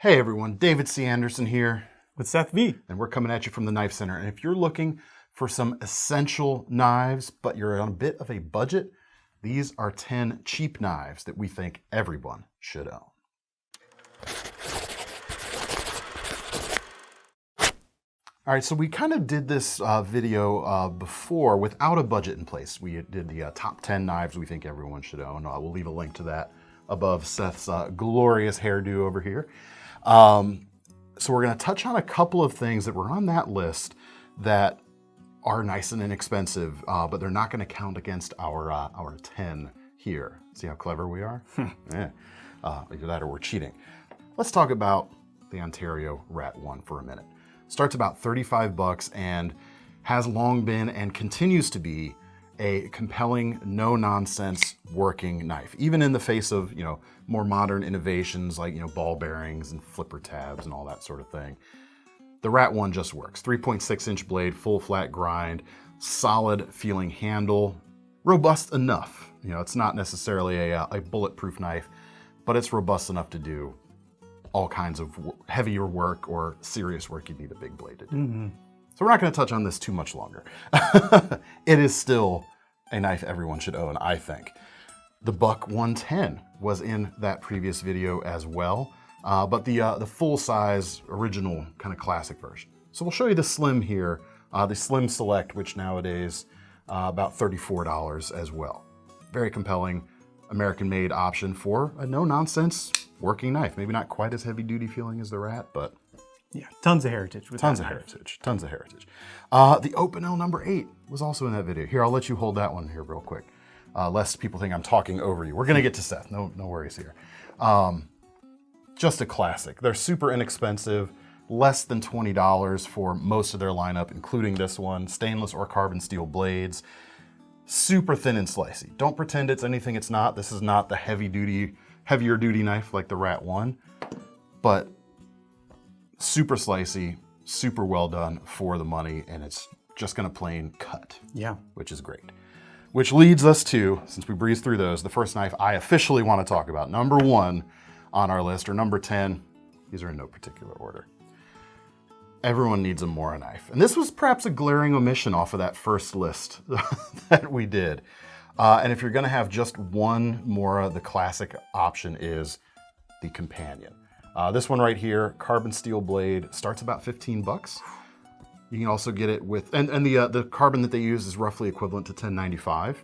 Hey everyone, David C. Anderson here. With Seth V. And we're coming at you from the KnifeCenter. And if you're looking for some essential knives, but you're on a bit of a budget, these are 10 cheap knives that we think everyone should own. All right, so we kind of did this video before without a budget in place. We did the top 10 knives we think everyone should own. We'll leave a link to that above Seth's glorious hairdo over here. So we're going to touch on a couple of things that were on that list that are nice and inexpensive, but they're not going to count against our 10 here. See how clever we are? Yeah. Either that or we're cheating. Let's talk about the Ontario Rat 1 for a minute. Starts about 35 bucks and has long been and continues to be a compelling, no-nonsense working knife, even in the face of, more modern innovations like, ball bearings and flipper tabs and all that sort of thing. The Rat 1 just works. 3.6-inch blade, full flat grind, solid feeling handle, robust enough. It's not necessarily a bulletproof knife, but it's robust enough to do all kinds of heavier work or serious work you'd need a big blade to do. Mm-hmm. So we're not going to touch on this too much longer. It is still a knife everyone should own, I think. The Buck 110 was in that previous video as well, but the full-size, original, kind of classic version. So we'll show you the Slim here, the Slim Select, which nowadays about $34 as well. Very compelling, American-made option for a no-nonsense working knife. Maybe not quite as heavy-duty feeling as the Rat, but yeah, tons of heritage. Tons of heritage. The Opinel #8 was also in that video. Here, I'll let you hold that one here real quick, lest people think I'm talking over you. We're gonna get to Seth, no worries here. Just a classic. They're super inexpensive, less than $20 for most of their lineup, including this one, stainless or carbon steel blades. Super thin and slicey. Don't pretend it's anything it's not. This is not the heavier duty knife like the Rat 1, but super slicey, super well done for the money, and it's just gonna plain cut. Yeah. Which is great. Which leads us to, since we breezed through those, the first knife I officially want to talk about. Number 1 on our list, or number 10, these are in no particular order. Everyone needs a Mora knife. And this was perhaps a glaring omission off of that first list that we did. And if you're gonna have just one Mora, the classic option is the Companion. This one right here, carbon steel blade, starts about 15 bucks. You can also get it with, and the carbon that they use is roughly equivalent to $10.95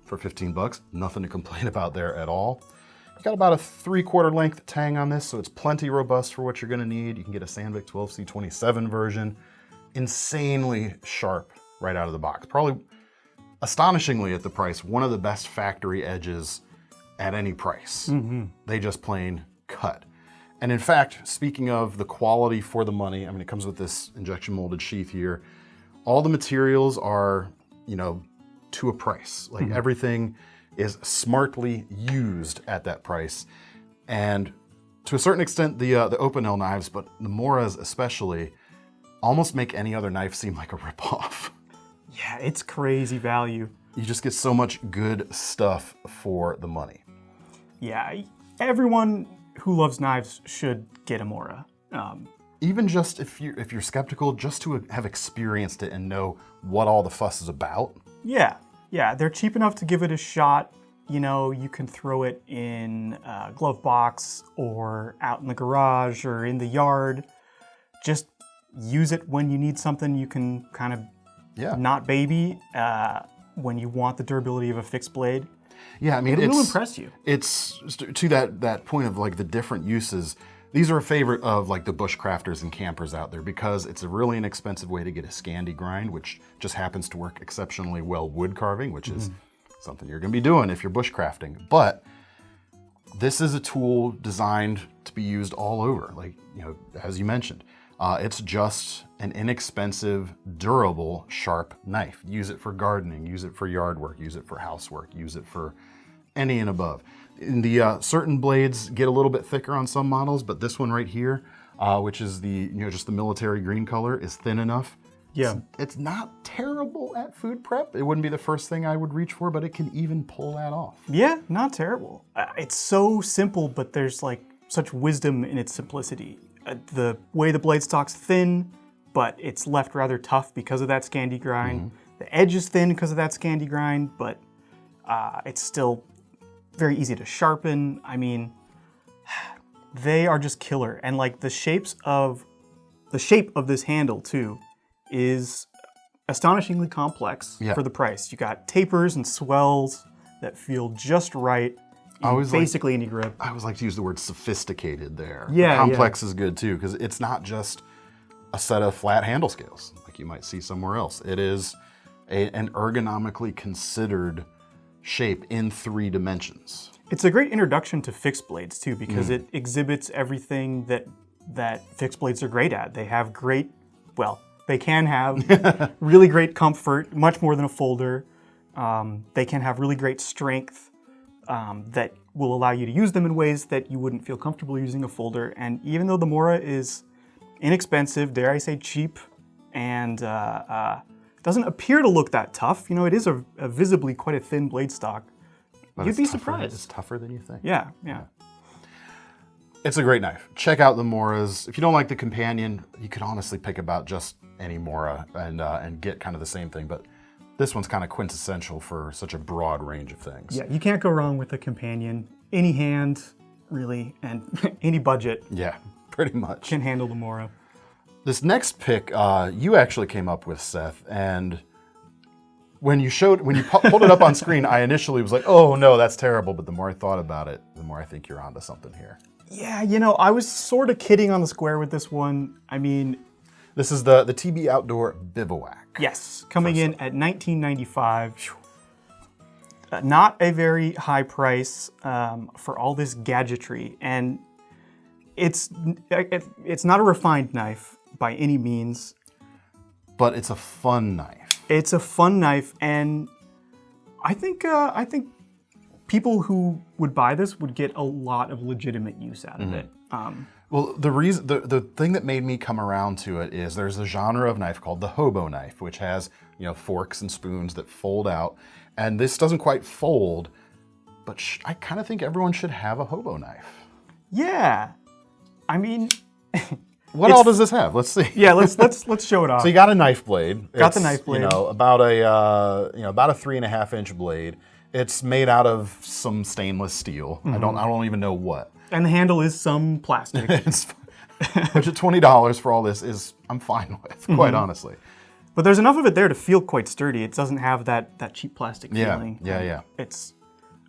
for 15 bucks. Nothing to complain about there at all. You got about a 3/4 length tang on this, so it's plenty robust for what you're gonna need. You can get a Sandvik 12C27 version. Insanely sharp right out of the box. Probably, astonishingly at the price, one of the best factory edges at any price. Mm-hmm. They just plain cut. And in fact, speaking of the quality for the money, it comes with this injection molded sheath here. All the materials are, to a price. Like everything is smartly used at that price. And to a certain extent, the Opinel knives, but the Moras especially, almost make any other knife seem like a ripoff. Yeah, it's crazy value. You just get so much good stuff for the money. Yeah, everyone who loves knives should get a Mora. Even just if you're skeptical, just to have experienced it and know what all the fuss is about. Yeah, they're cheap enough to give it a shot. You can throw it in a glove box or out in the garage or in the yard. Just use it when you need something you can kind of not baby when you want the durability of a fixed blade. Yeah, it will impress you. It's to that point of like the different uses. These are a favorite of like the bushcrafters and campers out there because it's a really inexpensive way to get a Scandi grind, which just happens to work exceptionally well wood carving, which is something you're gonna be doing if you're bushcrafting. But this is a tool designed to be used all over. Like, as you mentioned, it's just an inexpensive, durable, sharp knife. Use it for gardening, use it for yard work, use it for housework, use it for any and above. In the certain blades get a little bit thicker on some models, but this one right here, which is the just the military green color, is thin enough. Yeah, it's not terrible at food prep. It wouldn't be the first thing I would reach for, but it can even pull that off. Yeah, not terrible. It's so simple, but there's like such wisdom in its simplicity. The way the blade stock's thin, but it's left rather tough because of that Scandi grind. The edge is thin because of that Scandi grind, but it's still very easy to sharpen. I mean, they are just killer. And like the shape of this handle too is astonishingly complex for the price. You got tapers and swells that feel just right in basically any grip. I always like to use the word sophisticated there. Yeah, complex is good too, because it's not just a set of flat handle scales like you might see somewhere else. It is an ergonomically considered shape in 3 dimensions. It's a great introduction to fixed blades too, because it exhibits everything that fixed blades are great at. They have great, well, they can have really great comfort, much more than a folder. They can have really great strength that will allow you to use them in ways that you wouldn't feel comfortable using a folder. And even though the Mora is inexpensive, dare I say cheap, and doesn't appear to look that tough, you know, it is a visibly quite a thin blade stock. But you'd be surprised. It's tougher than you think. Yeah. It's a great knife. Check out the Moras. If you don't like the Companion, you could honestly pick about just any Mora and get kind of the same thing. But this one's kind of quintessential for such a broad range of things. Yeah, you can't go wrong with the Companion. Any hand, really, and any budget. Yeah, pretty much. Can handle the Mora. This next pick, you actually came up with, Seth, and when you pulled it up on screen, I initially was like, oh no, that's terrible. But the more I thought about it, the more I think you're onto something here. Yeah, you know, I was sort of kidding on the square with this one. I mean, this is the TB Outdoor Bivouac. Yes, coming in at $19.95. Not a very high price for all this gadgetry, and it's not a refined knife by any means. But it's a fun knife. It's a fun knife, and I think people who would buy this would get a lot of legitimate use out of it. Well, the thing that made me come around to it is there's a genre of knife called the hobo knife, which has, you know, forks and spoons that fold out, and this doesn't quite fold, but I kind of think everyone should have a hobo knife. Yeah, I mean, what all does this have? Let's see. Yeah, let's show it off. So you got a knife blade. Got the knife blade. You know, about a 3.5-inch blade. It's made out of some stainless steel. I don't even know what. And the handle is some plastic. Which at $20 for all this is I'm fine with, quite honestly. But there's enough of it there to feel quite sturdy. It doesn't have that cheap plastic feeling. Yeah.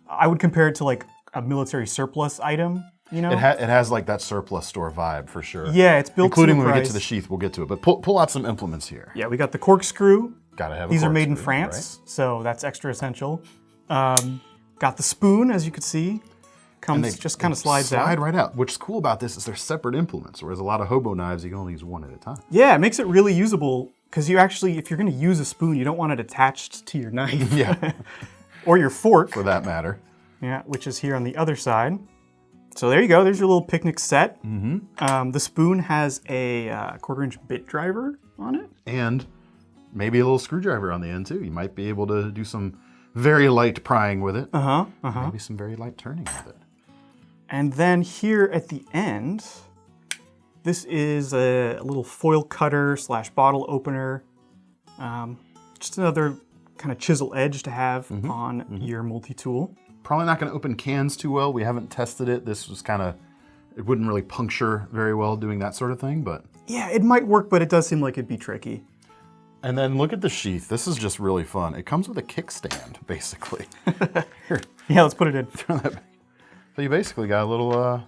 I would compare it to like a military surplus item. You know, it has like that surplus store vibe for sure. Yeah, it's built including to the when we price. get to the sheath. We'll get to it, but pull out some implements here. Yeah, we got the corkscrew. Gotta have. These are made in France, so that's extra essential. Got the spoon, as you can see, just kind of slides out. Slide right out. What's cool about this is they're separate implements, whereas a lot of hobo knives you can only use one at a time. Yeah, it makes it really usable because you actually, if you're going to use a spoon, you don't want it attached to your knife. Yeah. Or your fork. For that matter. Yeah, which is here on the other side. So there you go. There's your little picnic set. The spoon has a 1/4-inch bit driver on it. And maybe a little screwdriver on the end too. You might be able to do some very light prying with it. Maybe some very light turning with it. And then here at the end, this is a little foil cutter / bottle opener. Just another kind of chisel edge to have on your multi-tool. Probably not going to open cans too well. We haven't tested it. This was it wouldn't really puncture very well doing that sort of thing, but. Yeah, it might work, but it does seem like it'd be tricky. And then look at the sheath. This is just really fun. It comes with a kickstand, basically. Here. Yeah, let's put it in. Throw that back. So you basically got a little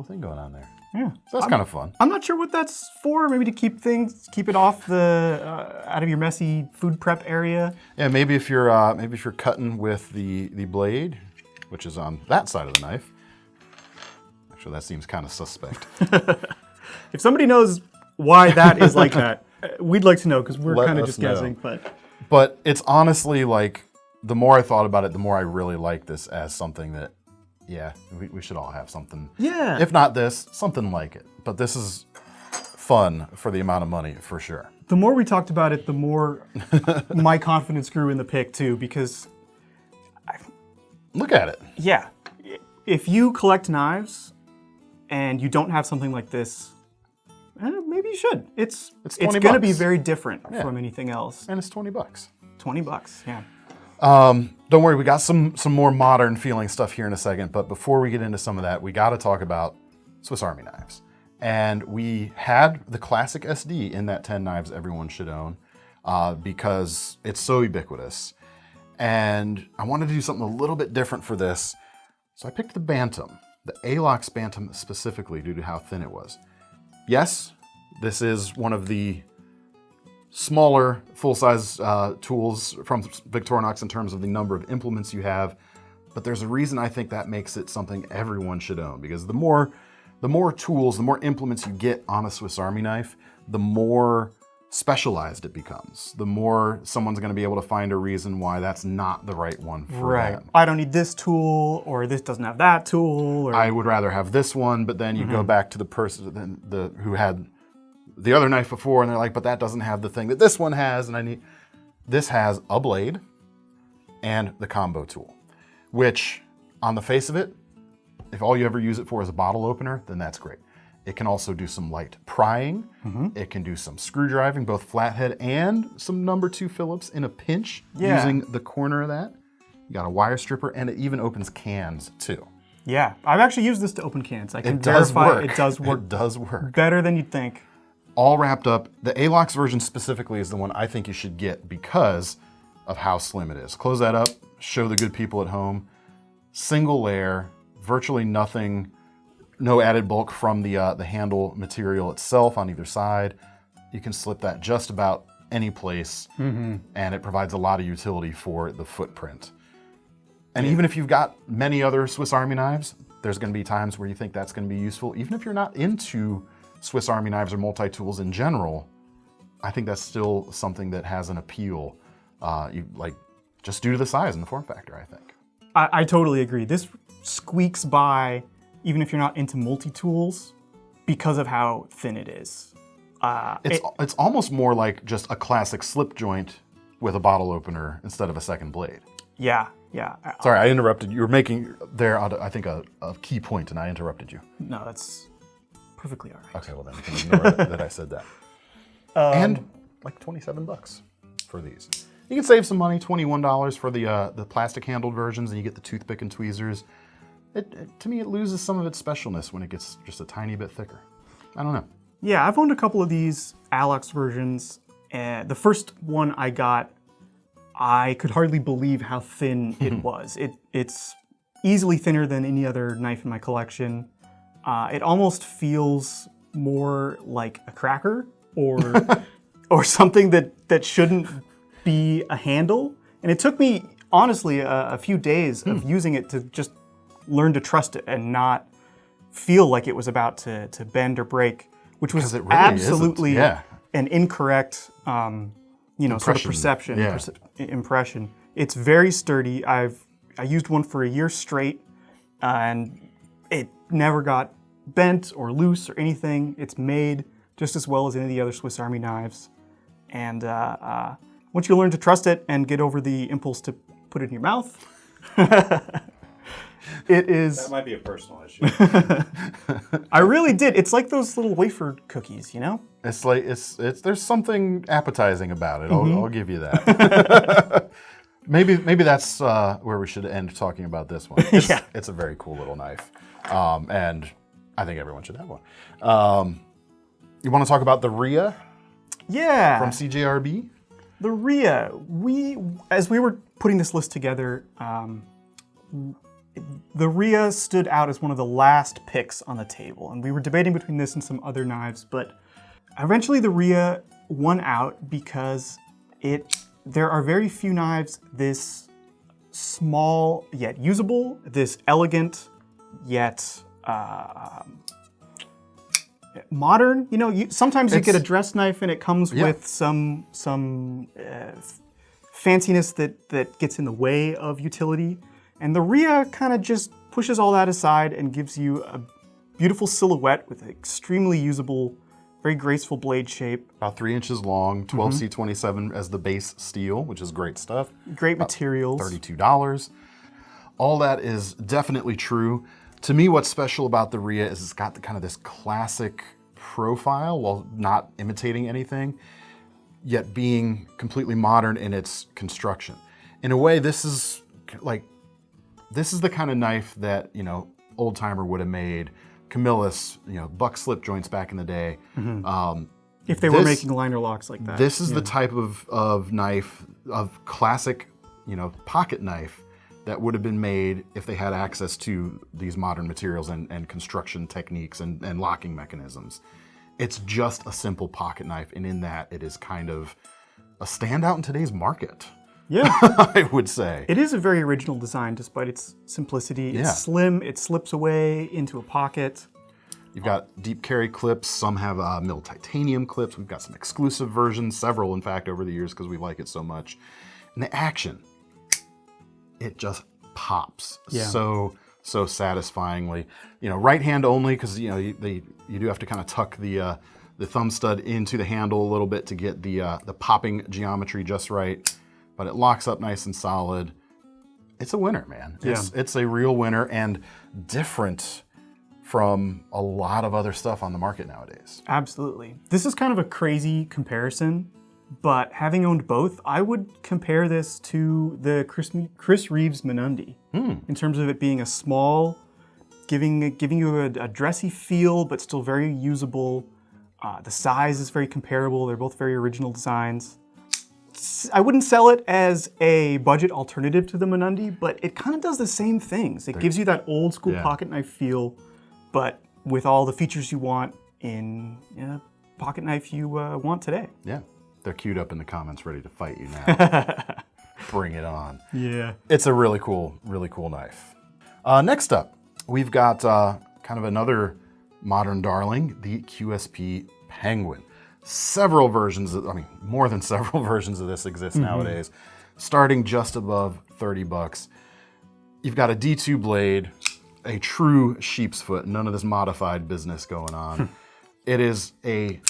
thing going on there. Yeah. So that's kind of fun. I'm not sure what that's for. Maybe to keep it off out of your messy food prep area. Yeah, maybe if you're cutting with the blade, which is on that side of the knife. Actually, that seems kind of suspect. If somebody knows why that is like that, we'd like to know because we're kind of just guessing. But it's honestly like the more I thought about it, the more I really like this as something that. Yeah, we should all have something. Yeah. If not this, something like it. But this is fun for the amount of money, for sure. The more we talked about it, the more my confidence grew in the pick, too, because... Look at it. Yeah. If you collect knives, and you don't have something like this, maybe you should. It's $20 going to be very different from anything else. And it's $20. $20, yeah. Don't worry, we got some more modern feeling stuff here in a second, but before we get into some of that, we got to talk about Swiss Army knives. And we had the classic SD in that 10 knives everyone should own because it's so ubiquitous. And I wanted to do something a little bit different for this. So I picked the Bantam, the Alox Bantam specifically due to how thin it was. Yes, this is one of the smaller full-size tools from Victorinox in terms of the number of implements you have, but there's a reason I think that makes it something everyone should own, because the more tools, the more implements you get on a Swiss Army knife, the more specialized it becomes. The more someone's going to be able to find a reason why that's not the right one for them. I don't need this tool, or this doesn't have that tool. Or... I would rather have this one, but then you go back to the person who had the other knife before, and they're like, but that doesn't have the thing that this one has, and I need... This has a blade and the combo tool, which on the face of it, if all you ever use it for is a bottle opener, then that's great. It can also do some light prying. It can do some screw driving, both flathead and some number 2 Phillips in a pinch using the corner of that. You got a wire stripper, and it even opens cans too. Yeah, I've actually used this to open cans. I can It does verify work. it does work. It does work. Better than you'd think. All wrapped up. The Alox version specifically is the one I think you should get because of how slim it is. Close that up, show the good people at home. Single layer, virtually nothing, no added bulk from the handle material itself on either side. You can slip that just about any place, and it provides a lot of utility for the footprint. And even if you've got many other Swiss Army knives, there's going to be times where you think that's going to be useful. Even if you're not into Swiss Army knives or multi-tools in general, I think that's still something that has an appeal, just due to the size and the form factor, I think. I totally agree. This squeaks by even if you're not into multi-tools because of how thin it is. It's almost more like just a classic slip joint with a bottle opener instead of a second blade. Yeah. Sorry, I interrupted. You were making there, I think, a key point, and I interrupted you. No, that's perfectly all right. Okay, well then you can ignore that I said that. And like $27 for these. You can save some money, $21 for the plastic handled versions, and you get the toothpick and tweezers. To me, it loses some of its specialness when it gets just a tiny bit thicker. I don't know. Yeah, I've owned a couple of these Alox versions, and the first one I got, I could hardly believe how thin it was. It's easily thinner than any other knife in my collection. It almost feels more like a cracker or something that shouldn't be a handle. And it took me, honestly, a few days of using it to just learn to trust it and not feel like it was about to bend or break, which was really absolutely isn't. an incorrect sort of perception, impression. It's very sturdy. I used one for a year straight, and it never got bent or loose or anything. It's made just as well as any of the other Swiss Army knives. And once you learn to trust it and get over the impulse to put it in your mouth, it is... That might be a personal issue. I really did. It's like those little wafer cookies, you know? It's like, there's something appetizing about it. I'll give you that. Maybe that's where we should end talking about this one. It's a very cool little knife. And I think everyone should have one. You want to talk about the Ria? Yeah. From CJRB? The Ria. As we were putting this list together, the Ria stood out as one of the last picks on the table. And we were debating between this and some other knives, but eventually the Ria won out because there are very few knives this small yet usable, this elegant yet modern. You know, sometimes you get a dress knife and it comes with some fanciness that gets in the way of utility. And the Ria kind of just pushes all that aside and gives you a beautiful silhouette with an extremely usable, very graceful blade shape. About 3 inches long, 12C27 as the base steel, which is great stuff. Great materials. $32. All that is definitely true. To me, what's special about the Ria is it's got kind of this classic profile while not imitating anything, yet being completely modern in its construction. In a way, this is the kind of knife that, you know, old timer would have made. Camillus, you know, buck slip joints back in the day. If they were making liner locks like that. This is the type of knife, of classic, you know, pocket knife that would have been made if they had access to these modern materials and construction techniques and locking mechanisms. It's just a simple pocket knife, and in that, it is kind of a standout in today's market. Yeah. I would say. It is a very original design despite its simplicity. It's slim, it slips away into a pocket. You've got deep carry clips, some have milled titanium clips. We've got some exclusive versions, several in fact over the years because we like it so much. And the action, it just pops so satisfyingly. You know, right hand only because you know you do have to kind of tuck the thumb stud into the handle a little bit to get the popping geometry just right. But it locks up nice and solid. It's a winner, man. It's a real winner and different from a lot of other stuff on the market nowadays. Absolutely. This is kind of a crazy comparison, but having owned both, I would compare this to the Chris Reeves Menundi in terms of it being a small, giving you a dressy feel, but still very usable. The size is very comparable. They're both very original designs. I wouldn't sell it as a budget alternative to the Menundi, but it kind of does the same things. It gives you that old school pocket knife feel, but with all the features you want in a pocket knife you want today. Yeah, they're queued up in the comments ready to fight you now. Bring it on. Yeah. It's a really cool knife. Next up, we've got kind of another modern darling, the QSP Penguin. Several versions, more than several versions of this exist nowadays, starting just above 30 bucks. You've got a D2 blade, a true sheep's foot, none of this modified business going on. It is an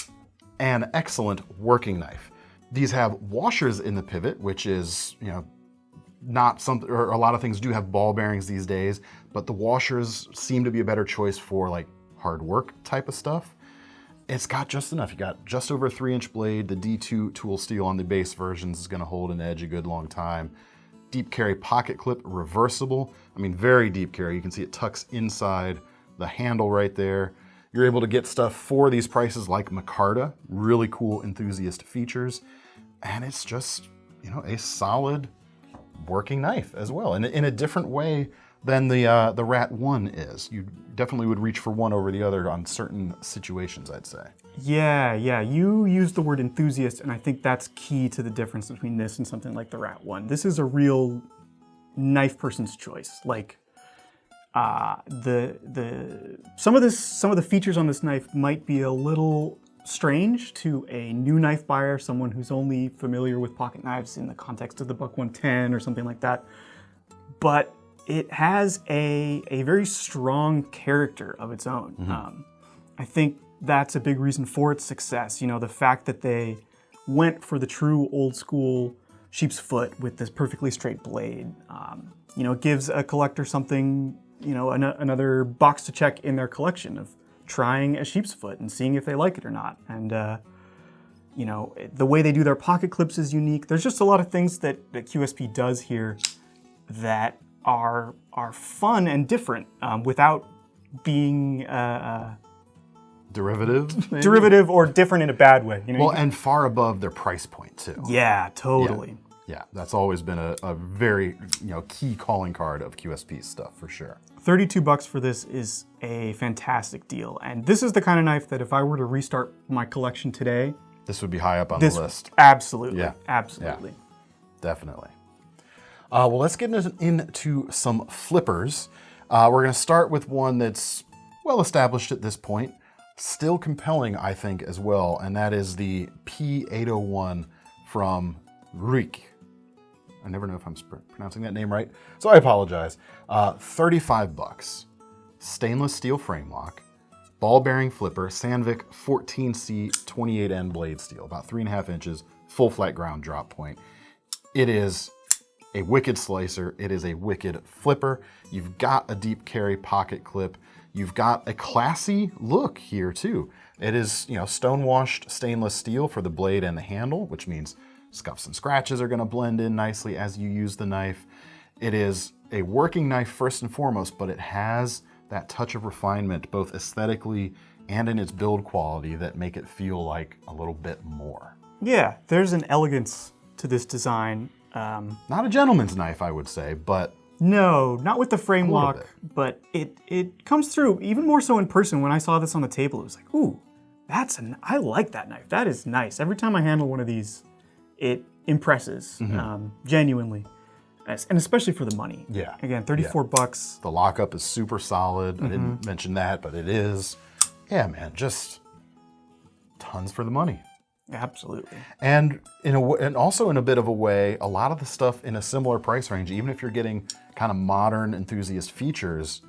excellent working knife. These have washers in the pivot, which is, you know, not something, or a lot of things do have ball bearings these days, but the washers seem to be a better choice for like hard work type of stuff. It's got just enough. You got just over a 3-inch blade. The D2 tool steel on the base versions is gonna hold an edge a good long time. Deep carry pocket clip, reversible. Very deep carry. You can see it tucks inside the handle right there. You're able to get stuff for these prices like micarta, really cool enthusiast features. And it's just, you know, a solid working knife as well. And in a different way than the Rat 1 is. You definitely would reach for one over the other on certain situations, I'd say. Yeah, you used the word enthusiast, and I think that's key to the difference between this and something like the Rat 1. This is a real knife person's choice. Like, some of the features on this knife might be a little strange to a new knife buyer, someone who's only familiar with pocket knives in the context of the Buck 110 or something like that. But it has a very strong character of its own. I think that's a big reason for its success. You know, the fact that they went for the true old school sheep's foot with this perfectly straight blade. You know, it gives a collector something, you know, another box to check in their collection of trying a sheep's foot and seeing if they like it or not. And, you know, the way they do their pocket clips is unique. There's just a lot of things that QSP does here that are fun and different without being derivative, maybe? Derivative or different in a bad way. You know, well, and far above their price point too. Yeah, totally. Yeah, that's always been a very, you know, key calling card of QSP's stuff for sure. 32 bucks for this is a fantastic deal, and this is the kind of knife that if I were to restart my collection today, this would be high up on the list. Absolutely, yeah, absolutely, yeah, definitely. Well, let's get into some flippers. We're going to start with one that's well established at this point, still compelling, I think, as well, and that is the P801 from RUIKE. I never know if I'm pronouncing that name right, so I apologize. 35 bucks. Stainless steel frame lock, ball bearing flipper, Sandvik 14C 28N blade steel, about 3.5 inches, full flat ground drop point. It is a wicked slicer. It is a wicked flipper. You've got a deep carry pocket clip. You've got a classy look here too. It is, stone washed stainless steel for the blade and the handle, which means scuffs and scratches are gonna blend in nicely as you use the knife. It is a working knife first and foremost, but it has that touch of refinement, both aesthetically and in its build quality, that make it feel like a little bit more. Yeah, there's an elegance to this design. Not a gentleman's knife, I would say, but no, not with the frame lock, bit. but it comes through even more so in person. When I saw this on the table, it was like, ooh, I like that knife. That is nice. Every time I handle one of these, it impresses, genuinely. And especially for the money. Yeah. Again, 34 bucks. The lockup is super solid. I didn't mention that, but it is. Yeah, man, just tons for the money. Absolutely. And and also in a bit of a way, a lot of the stuff in a similar price range, even if you're getting kind of modern enthusiast features,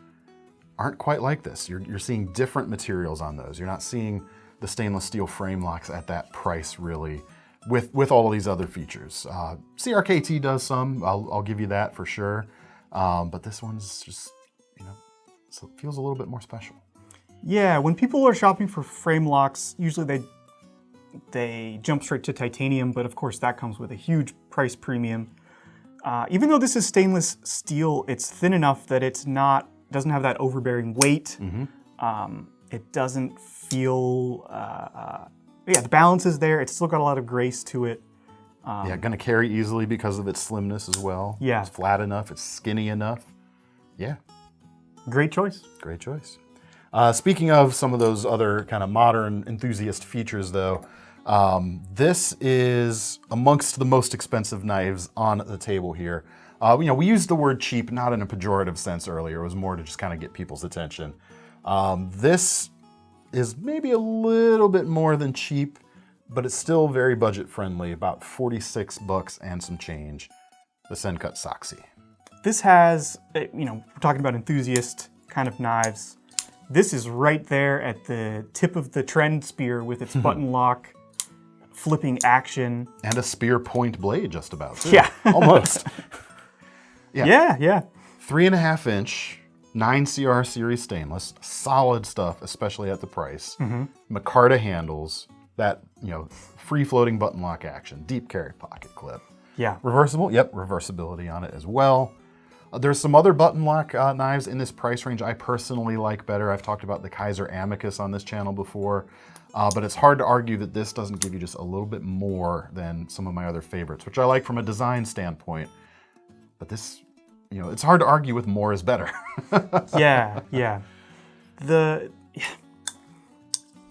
aren't quite like this. You're seeing different materials on those. You're not seeing the stainless steel frame locks at that price really, with all of these other features. CRKT does some, I'll give you that for sure. But this one's just, so it feels a little bit more special. Yeah, when people are shopping for frame locks, usually they jump straight to titanium, but of course that comes with a huge price premium. Even though this is stainless steel, it's thin enough that doesn't have that overbearing weight. It doesn't feel, the balance is there. It's still got a lot of grace to it. Gonna carry easily because of its slimness as well. Yeah. It's flat enough, it's skinny enough. Yeah. Great choice. Great choice. Speaking of some of those other kind of modern enthusiast features though, this is amongst the most expensive knives on the table here. We used the word cheap, not in a pejorative sense earlier. It was more to just kind of get people's attention. This is maybe a little bit more than cheap, but it's still very budget friendly, about 46 bucks and some change. The Sencut Sachse. This has, we're talking about enthusiast kind of knives. This is right there at the tip of the trend spear with its button lock, flipping action. And a spear point blade just about, too. Yeah. Almost. Yeah. 3.5 inch, 9CR series stainless, solid stuff, especially at the price. Micarta handles, that, free floating button lock action, deep carry pocket clip. Yeah. Reversible, yep, reversibility on it as well. There's some other button lock knives in this price range I personally like better. I've talked about the Kaiser Amicus on this channel before, but it's hard to argue that this doesn't give you just a little bit more than some of my other favorites, which I like from a design standpoint. But this, it's hard to argue with more is better. Yeah.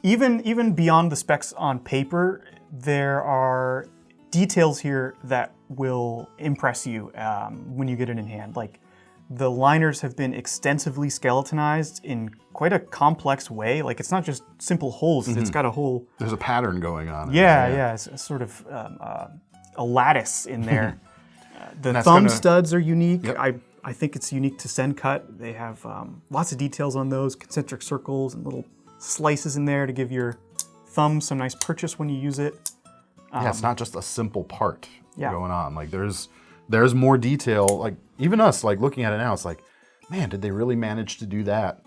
Even beyond the specs on paper, there are details here that will impress you when you get it in hand. Like the liners have been extensively skeletonized in quite a complex way. Like it's not just simple holes, it's got a whole... There's a pattern going on. Yeah, it's a sort of a lattice in there. The thumb studs are unique. Yep. I think it's unique to Sencut. They have lots of details on those, concentric circles and little slices in there to give your thumb some nice purchase when you use it. Yeah, it's not just a simple part going on. Like there's more detail. Like even us, like looking at it now, it's like, man, did they really manage to do that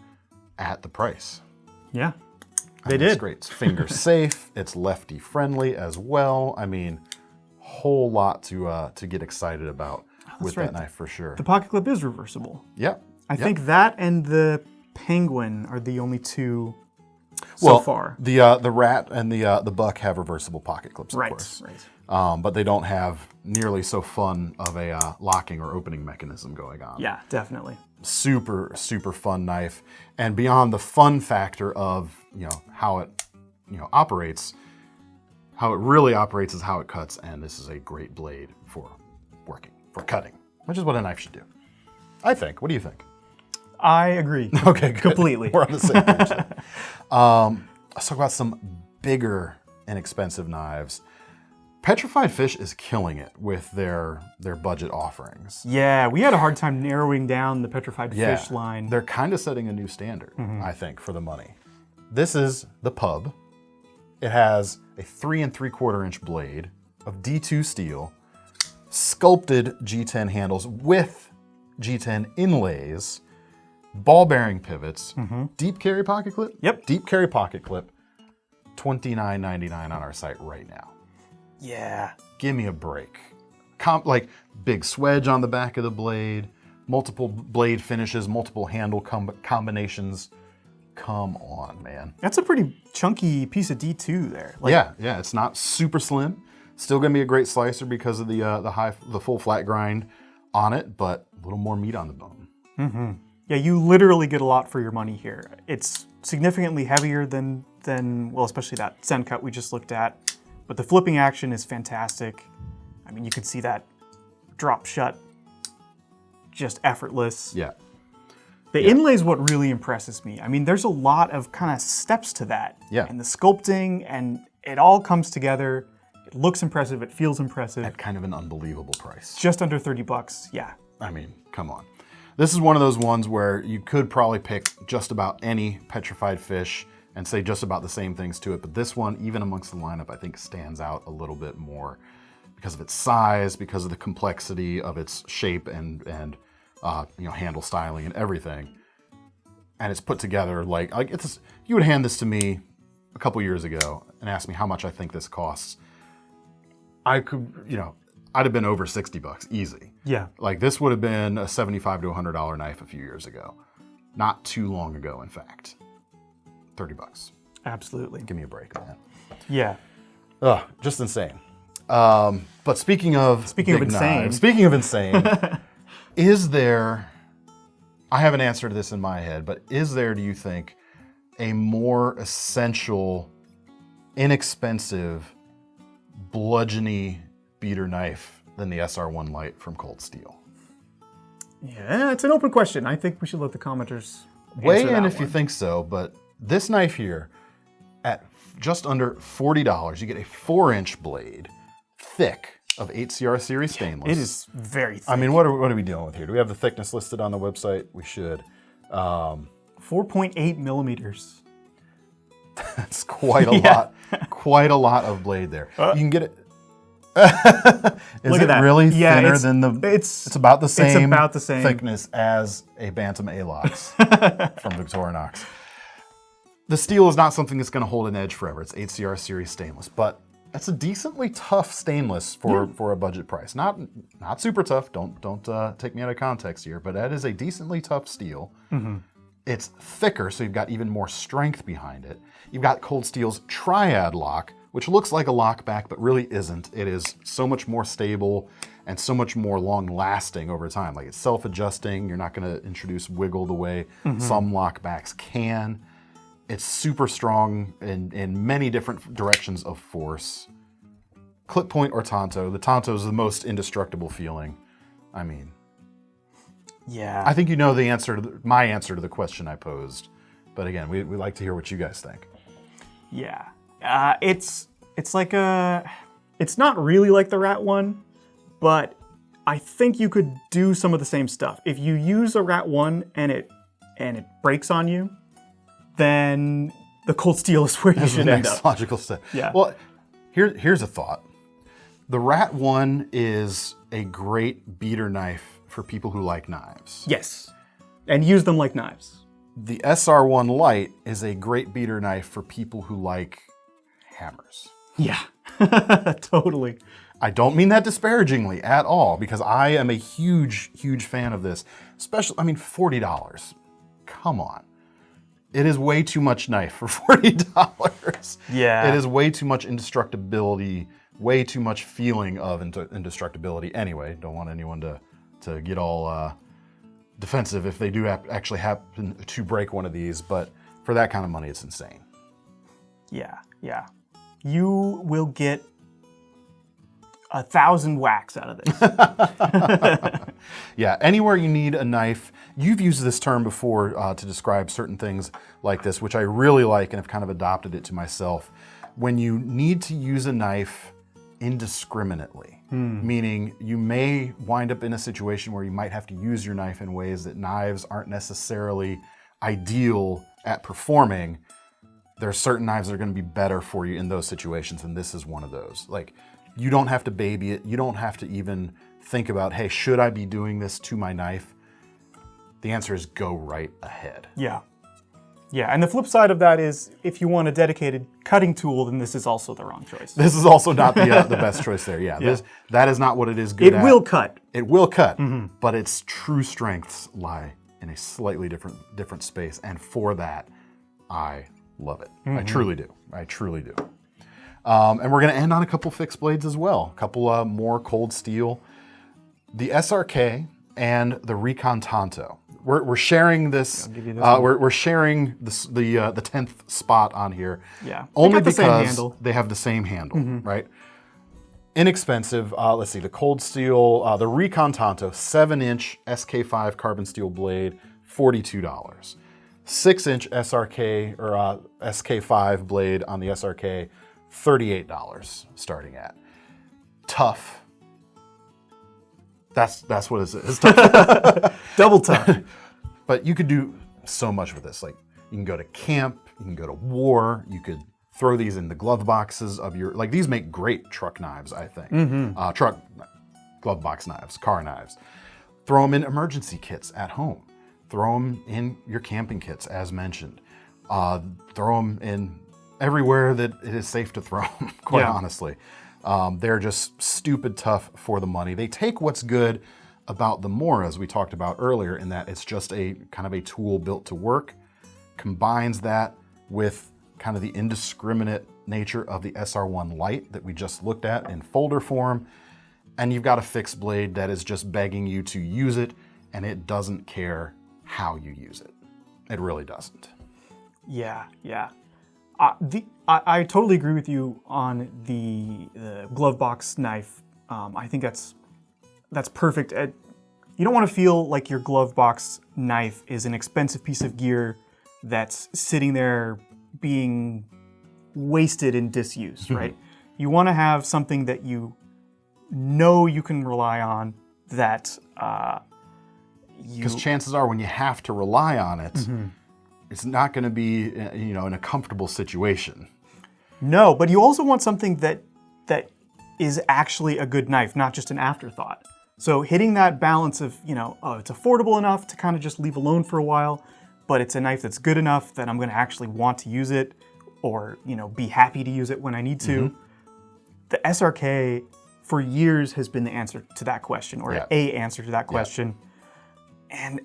at the price? Yeah, they did. It's great. It's finger safe. It's lefty friendly as well. I mean, whole lot to get excited about with that knife for sure. The pocket clip is reversible. Yep. I think that and the Penguin are the only two so far. The Rat and the Buck have reversible pocket clips, of course. Right. But they don't have nearly so fun of a locking or opening mechanism going on. Yeah, definitely. Super, super fun knife. And beyond the fun factor of, how it, operates, how it really operates is how it cuts. And this is a great blade for working, for cutting, which is what a knife should do. I think. What do you think? I agree. Okay, good. Completely. We're on the same page. Let's talk about some bigger, inexpensive knives. Petrified Fish is killing it with their budget offerings. Yeah, we had a hard time narrowing down the Petrified Fish line. They're kind of setting a new standard, I think, for the money. This is the Pub. It has a 3 3/4 inch blade of D2 steel, sculpted G10 handles with G10 inlays, ball bearing pivots, deep carry pocket clip. Yep. Deep carry pocket clip, $29.99 on our site right now. Yeah. Give me a break. Like big swedge on the back of the blade, multiple blade finishes, multiple handle combinations. Come on, man. That's a pretty chunky piece of D2 there. Like, Yeah, it's not super slim. Still gonna be a great slicer because of the full flat grind on it, but a little more meat on the bone. Yeah, you literally get a lot for your money here. It's significantly heavier than well, especially that Sencut we just looked at, but the flipping action is fantastic. I mean, you can see that drop shut, just effortless. Yeah. The inlay is what really impresses me. I mean, there's a lot of kind of steps to that. Yeah. And the sculpting, and it all comes together. It looks impressive, it feels impressive. At kind of an unbelievable price. Just under 30 bucks, yeah. I mean, come on. This is one of those ones where you could probably pick just about any petrified fish and say just about the same things to it, but this one, even amongst the lineup, I think stands out a little bit more because of its size, because of the complexity of its shape and handle styling and everything. And it's put together like it's. You would hand this to me a couple years ago and ask me how much I think this costs. I could, I'd have been over 60 bucks, easy. Yeah. Like this would have been a $75 to $100 knife a few years ago. Not too long ago, in fact. 30 bucks. Absolutely. Give me a break, man. Yeah. Ugh, just insane. But speaking of insane, is there, I have an answer to this in my head, but is there, do you think, a more essential, inexpensive, bludgeony beater knife than the SR1 Lite from Cold Steel? Yeah, it's an open question. I think we should let the commenters weigh answer in that if you one. think so, but this knife here, at just under $40, you get a 4-inch blade, thick, of 8CR series stainless. It is very thick. I mean, what are we dealing with here? Do we have the thickness listed on the website? We should. 4.8 millimeters. That's quite a lot. Quite a lot of blade there. You can get it. Is Look it at that. really Yeah, thinner it's- than the? it's- It's about the same. it's about the same. Thickness as a Bantam A-Lox from Victorinox. The steel is not something that's going to hold an edge forever. It's 8CR series stainless, but it's a decently tough stainless for a budget price. Not super tough. Don't take me out of context here, but that is a decently tough steel. It's thicker, so you've got even more strength behind it. You've got Cold Steel's Triad lock, which looks like a lockback, but really isn't. It is so much more stable and so much more long-lasting over time. Like it's self-adjusting. You're not going to introduce wiggle the way some lockbacks can. It's super strong in many different directions of force. Clip point or tanto. The tanto is the most indestructible feeling. I mean, Yeah. I think you know the answer to my answer to the question I posed. But again, we like to hear what you guys think. Yeah. It's like it's not really like the Rat one, but I think you could do some of the same stuff. If you use a Rat one and it breaks on you, then the Cold Steel is where you That's the should end next up. logical step. Yeah. Well, here's a thought. The Rat 1 is a great beater knife for people who like knives. Yes. And use them like knives. The SR1 Lite is a great beater knife for people who like hammers. Yeah. Totally. I don't mean that disparagingly at all, because I am a huge, huge fan of this. Especially, I mean, $40. Come on. It is way too much knife for $40. Yeah. It is way too much indestructibility, way too much feeling of indestructibility. Anyway, don't want anyone to get all defensive if they do actually happen to break one of these, but for that kind of money, it's insane. Yeah. You will get 1,000 whacks out of this. Yeah, anywhere you need a knife, you've used this term before to describe certain things like this, which I really like and have kind of adopted it to myself. When you need to use a knife indiscriminately, meaning you may wind up in a situation where you might have to use your knife in ways that knives aren't necessarily ideal at performing. There are certain knives that are going to be better for you in those situations, and this is one of those. Like, You don't have to baby it. You don't have to even think about, hey, should I be doing this to my knife? The answer is go right ahead. Yeah. Yeah, and the flip side of that is if you want a dedicated cutting tool, then this is also the wrong choice. This is also not the best choice there. Yeah, that is not what it is good at. It will cut. It will cut, but its true strengths lie in a slightly different space, and for that, I love it. I truly do. I truly do. And we're going to end on a couple fixed blades as well. A couple more cold steel. The SRK and the Recon Tanto. We're sharing this. I'll give you this we're sharing this, the 10th spot on here. Yeah. Only the same because handle. they have the same handle, right? Inexpensive. Let's see. The cold steel, the Recon Tanto, 7-inch SK5 carbon steel blade, $42. 6-inch SRK or SK5 blade on the SRK, $38 starting at. Tough. That's what it is. Double tough. But you could do so much with this. Like, you can go to camp, you can go to war, you could throw these in the glove boxes of your, like, these make great truck knives, I think. Truck glove box knives, car knives. Throw them in emergency kits at home. Throw them in your camping kits, as mentioned. Throw them in everywhere that it is safe to throw them, quite honestly. They're just stupid tough for the money. They take what's good about the Mora, as we talked about earlier, in that it's just a kind of a tool built to work, combines that with kind of the indiscriminate nature of the SR1 Lite that we just looked at in folder form, and you've got a fixed blade that is just begging you to use it, and it doesn't care how you use it. It really doesn't. Yeah. I totally agree with you on the glove box knife. I think that's perfect. You don't want to feel like your glove box knife is an expensive piece of gear that's sitting there being wasted in disuse, right? You want to have something that you know you can rely on, that because chances are when you have to rely on it, it's not going to be, in a comfortable situation. No, but you also want something that is actually a good knife, not just an afterthought. So hitting that balance of, it's affordable enough to kind of just leave alone for a while, but it's a knife that's good enough that I'm going to actually want to use it, or, be happy to use it when I need to. The SRK for years has been the answer to that question, or a answer to that question. And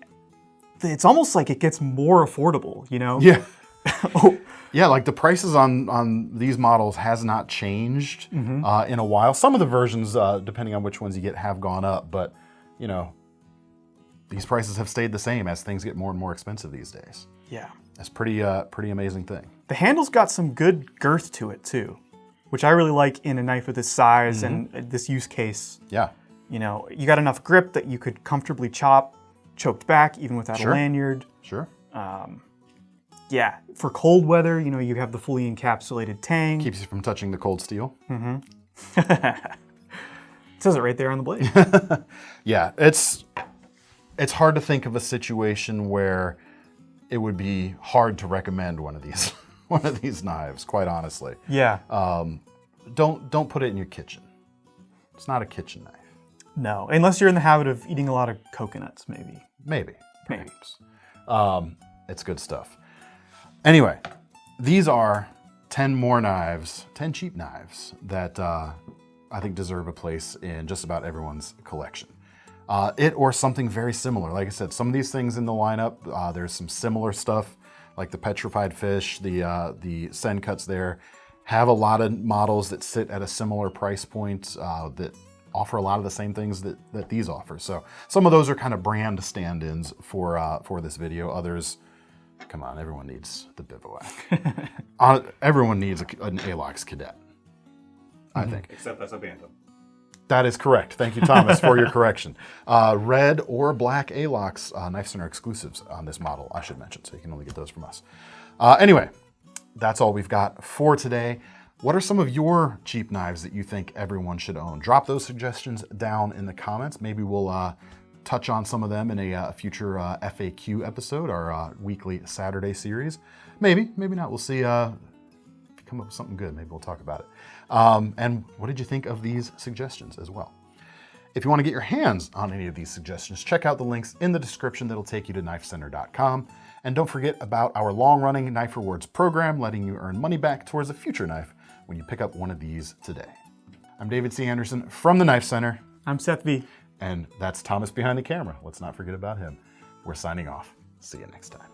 it's almost like it gets more affordable, Yeah. Yeah, like the prices on these models has not changed in a while. Some of the versions, depending on which ones you get, have gone up, but these prices have stayed the same as things get more and more expensive these days. Yeah. That's pretty amazing thing. The handle's got some good girth to it too, which I really like in a knife of this size and this use case. Yeah. You got enough grip that you could comfortably chop choked back even without a lanyard. Sure. Yeah, for cold weather, you have the fully encapsulated tang. Keeps you from touching the cold steel. It says it right there on the blade. Yeah, it's hard to think of a situation where it would be hard to recommend one of these knives, quite honestly. Yeah. Don't put it in your kitchen. It's not a kitchen knife. No, unless you're in the habit of eating a lot of coconuts, maybe. Maybe. It's good stuff. Anyway, these are 10 more knives, 10 cheap knives that I think deserve a place in just about everyone's collection. It or something very similar. Like I said, some of these things in the lineup, there's some similar stuff, like the Petrified Fish, the Sencuts there, have a lot of models that sit at a similar price point that offer a lot of the same things that these offer. So some of those are kind of brand stand-ins for this video. Others, come on, everyone needs the Bivouac. Everyone needs an ALOX Cadet, I think. Except that's a Bantam. That is correct. Thank you, Thomas, for your correction. Red or black ALOX KnifeCenter exclusives on this model, I should mention, so you can only get those from us. Anyway, that's all we've got for today. What are some of your cheap knives that you think everyone should own? Drop those suggestions down in the comments. Maybe we'll touch on some of them in a future FAQ episode, our weekly Saturday series. Maybe not. We'll see. come up with something good, maybe we'll talk about it. And what did you think of these suggestions as well? If you want to get your hands on any of these suggestions, check out the links in the description that'll take you to KnifeCenter.com. And don't forget about our long-running Knife Rewards program, letting you earn money back towards a future knife when you pick up one of these today. I'm David C. Anderson from the Knife Center. I'm Seth V. And that's Thomas behind the camera. Let's not forget about him. We're signing off. See you next time.